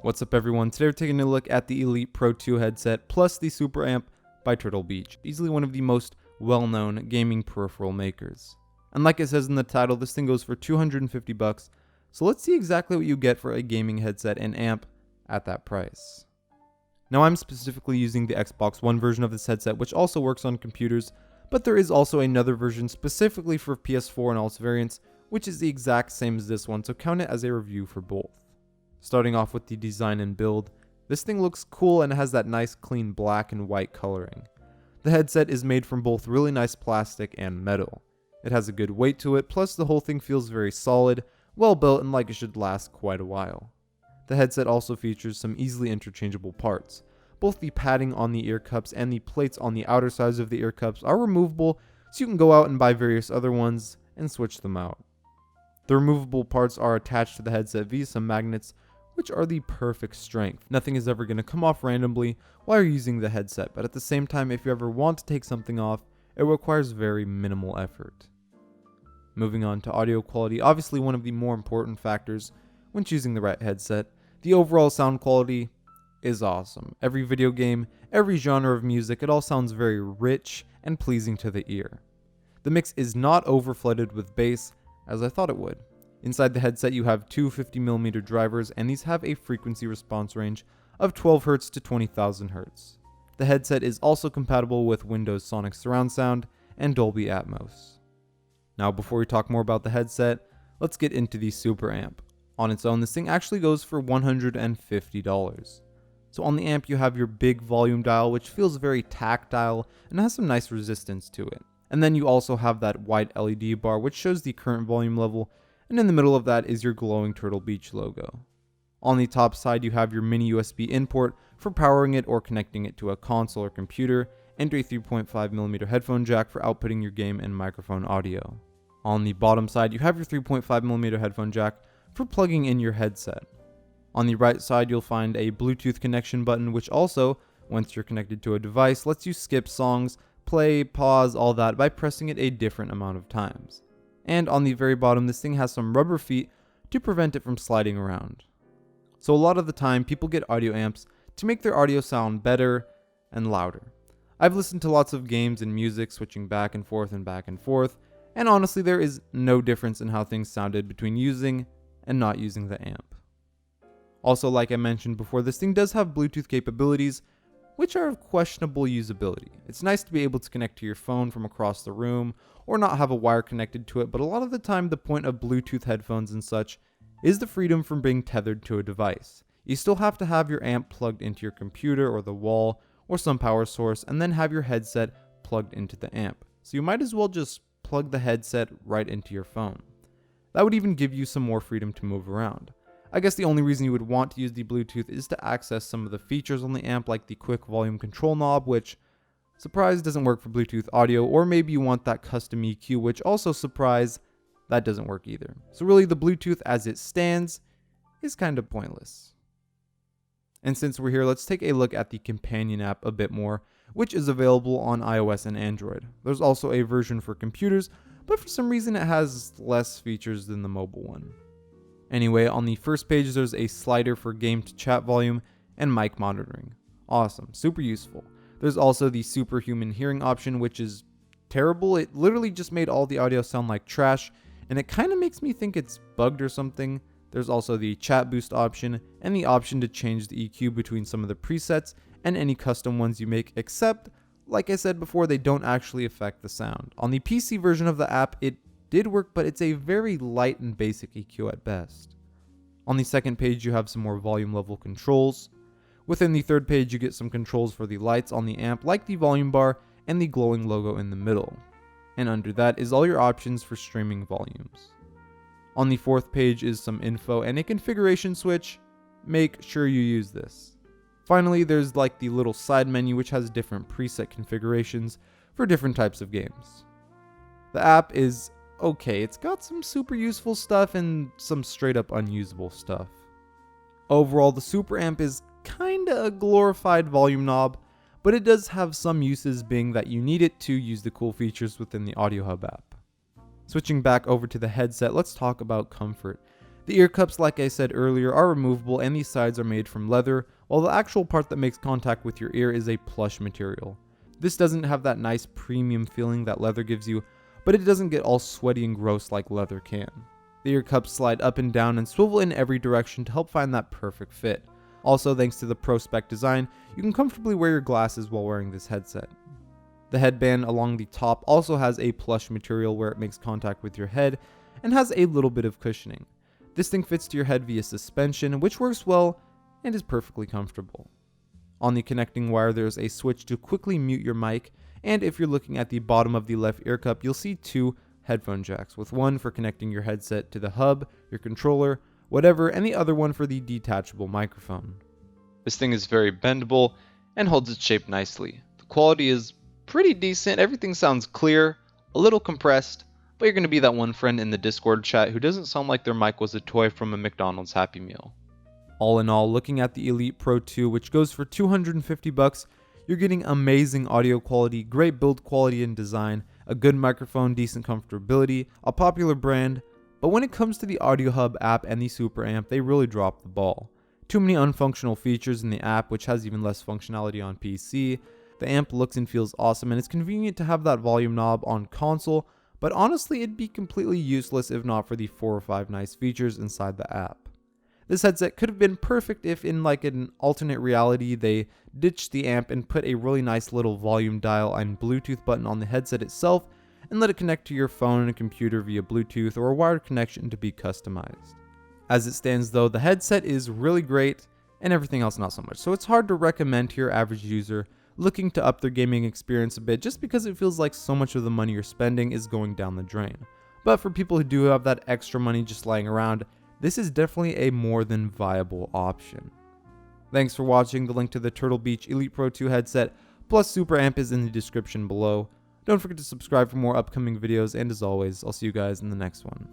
What's up everyone, today we're taking a look at the Elite Pro 2 headset plus the Super Amp by Turtle Beach, easily one of the most well-known gaming peripheral makers. And like it says in the title, this thing goes for $250, so let's see exactly what you get for a gaming headset and amp at that price. Now I'm specifically using the Xbox One version of this headset, which also works on computers, but there is also another version specifically for PS4 and all its variants, which is the exact same as this one, so count it as a review for both. Starting off with the design and build, this thing looks cool and has that nice clean black and white coloring. The headset is made from both really nice plastic and metal. It has a good weight to it, plus the whole thing feels very solid, well built, and like it should last quite a while. The headset also features some easily interchangeable parts. Both the padding on the ear cups and the plates on the outer sides of the ear cups are removable, so you can go out and buy various other ones and switch them out. The removable parts are attached to the headset via some magnets, which are the perfect strength. Nothing is ever going to come off randomly while you're using the headset, but at the same time, if you ever want to take something off, it requires very minimal effort. Moving on to audio quality, obviously one of the more important factors when choosing the right headset, the overall sound quality is awesome. Every video game, every genre of music, it all sounds very rich and pleasing to the ear. The mix is not overflooded with bass, as I thought it would. Inside the headset you have two 50mm drivers, and these have a frequency response range of 12Hz to 20,000Hz. The headset is also compatible with Windows Sonic Surround Sound and Dolby Atmos. Now before we talk more about the headset, let's get into the Super Amp. On its own, this thing actually goes for $150. So on the amp you have your big volume dial, which feels very tactile and has some nice resistance to it. And then you also have that white LED bar which shows the current volume level, and in the middle of that is your glowing Turtle Beach logo. On the top side you have your mini USB in port for powering it or connecting it to a console or computer, and a 3.5mm headphone jack for outputting your game and microphone audio. On the bottom side you have your 3.5mm headphone jack for plugging in your headset. On the right side you'll find a Bluetooth connection button, which also, once you're connected to a device, lets you skip songs, play, pause, all that by pressing it a different amount of times. And on the very bottom, this thing has some rubber feet to prevent it from sliding around. So a lot of the time, people get audio amps to make their audio sound better and louder. I've listened to lots of games and music switching back and forth, and honestly there is no difference in how things sounded between using and not using the amp. Also, like I mentioned before, this thing does have Bluetooth capabilities, which are of questionable usability. It's nice to be able to connect to your phone from across the room or not have a wire connected to it, but a lot of the time the point of Bluetooth headphones and such is the freedom from being tethered to a device. You still have to have your amp plugged into your computer or the wall or some power source, and then have your headset plugged into the amp. So you might as well just plug the headset right into your phone. That would even give you some more freedom to move around. I guess the only reason you would want to use the Bluetooth is to access some of the features on the amp, like the quick volume control knob, which, surprise, doesn't work for Bluetooth audio, or maybe you want that custom EQ, which also, surprise, that doesn't work either. So really the Bluetooth as it stands is kind of pointless. And since we're here, let's take a look at the companion app a bit more, which is available on iOS and Android. There's also a version for computers, but for some reason it has less features than the mobile one. Anyway, on the first page there's a slider for game to chat volume and mic monitoring. Awesome, super useful. There's also the superhuman hearing option, which is terrible. It literally just made all the audio sound like trash, and it kind of makes me think it's bugged or something. There's also the chat boost option and the option to change the EQ between some of the presets and any custom ones you make, except, like I said before, they don't actually affect the sound. On the PC version of the app, it did work, but it's a very light and basic EQ at best. On the second page you have some more volume level controls. Within the third page you get some controls for the lights on the amp, like the volume bar and the glowing logo in the middle. And under that is all your options for streaming volumes. On the fourth page is some info and a configuration switch. Make sure you use this. Finally, there's like the little side menu which has different preset configurations for different types of games. The app is okay, it's got some super useful stuff and some straight up unusable stuff. Overall, the Super Amp is kinda a glorified volume knob, but it does have some uses, being that you need it to use the cool features within the Audio Hub app. Switching back over to the headset, let's talk about comfort. The ear cups, like I said earlier, are removable and these sides are made from leather, while the actual part that makes contact with your ear is a plush material. This doesn't have that nice premium feeling that leather gives you, but it doesn't get all sweaty and gross like leather can. The ear cups slide up and down and swivel in every direction to help find that perfect fit. Also, thanks to the Pro Spec design, you can comfortably wear your glasses while wearing this headset. The headband along the top also has a plush material where it makes contact with your head and has a little bit of cushioning. This thing fits to your head via suspension, which works well and is perfectly comfortable. On the connecting wire, there's a switch to quickly mute your mic, and if you're looking at the bottom of the left ear cup, you'll see two headphone jacks, with one for connecting your headset to the hub, your controller, whatever, and the other one for the detachable microphone. This thing is very bendable and holds its shape nicely. The quality is pretty decent, everything sounds clear, a little compressed, but you're going to be that one friend in the Discord chat who doesn't sound like their mic was a toy from a McDonald's Happy Meal. All in all, looking at the Elite Pro 2, which goes for $250, you're getting amazing audio quality, great build quality and design, a good microphone, decent comfortability, a popular brand, but when it comes to the Audio Hub app and the Super Amp, they really dropped the ball. Too many unfunctional features in the app, which has even less functionality on PC. The amp looks and feels awesome, and it's convenient to have that volume knob on console, but honestly it'd be completely useless if not for the 4 or 5 nice features inside the app. This headset could have been perfect if in like an alternate reality they ditched the amp and put a really nice little volume dial and Bluetooth button on the headset itself and let it connect to your phone and computer via Bluetooth or a wired connection to be customized. As it stands though, the headset is really great and everything else not so much, so it's hard to recommend to your average user looking to up their gaming experience a bit just because it feels like so much of the money you're spending is going down the drain. But for people who do have that extra money just lying around, this is definitely a more than viable option. Thanks for watching. The link to the Turtle Beach Elite Pro 2 headset plus Super Amp is in the description below. Don't forget to subscribe for more upcoming videos, and as always, I'll see you guys in the next one.